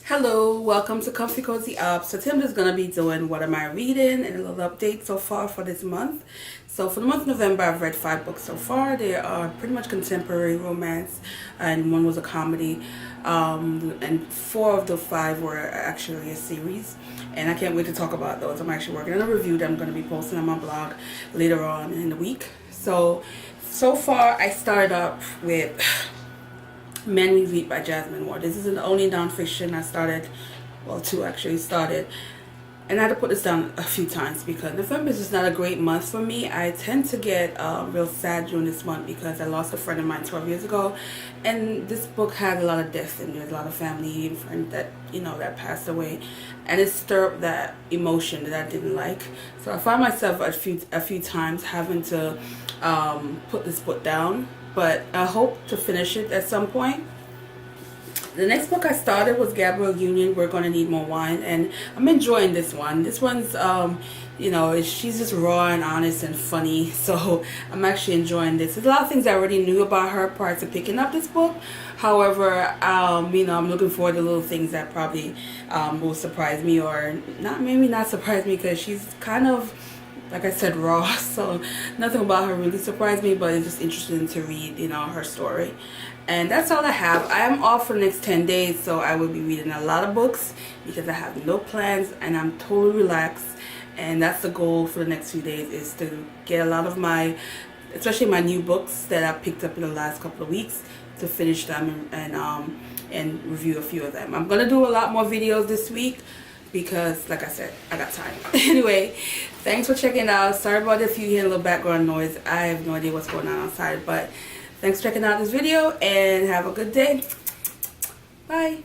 Hello, welcome to Comfy Cozy Up. So Tim is gonna be doing what am I reading and a little update so far for this month. So for the month of November, I've read 5 books so far. They are pretty much contemporary romance, and one was a comedy. And 4 of the 5 were actually a series, and I can't wait to talk about those. I'm actually working on a review that I'm going to be posting on my blog later on in the week. So far I started up with Men We Read by Jasmine Ward. This is the only nonfiction I started, well, 2 actually started. And I had to put this down a few times because November is just not a great month for me. I tend to get real sad during this month because I lost a friend of mine 12 years ago. And this book had a lot of death in there, a lot of family and friends that, that passed away. And it stirred up that emotion that I didn't like. So I found myself a few times having to put this book down. But I hope to finish it at some point. The next book I started was Gabrielle Union, We're Gonna Need More Wine, and I'm enjoying this one. This one's, she's just raw and honest and funny, so I'm actually enjoying this. There's a lot of things I already knew about her prior to picking up this book. However, I'm looking forward to little things that probably will surprise me, or maybe not surprise me, because she's kind of, like I said, raw, so nothing about her really surprised me, but it's just interesting to read, her story. And that's all I have. I am off for the next 10 days, so I will be reading a lot of books because I have no plans and I'm totally relaxed. And that's the goal for the next few days, is to get a lot of especially my new books that I picked up in the last couple of weeks, to finish them and review a few of them. I'm going to do a lot more videos this week because, like I said, I got time. Anyway, thanks for checking out. Sorry about if you hear a little background noise. I have no idea what's going on outside, but thanks for checking out this video and have a good day. Bye.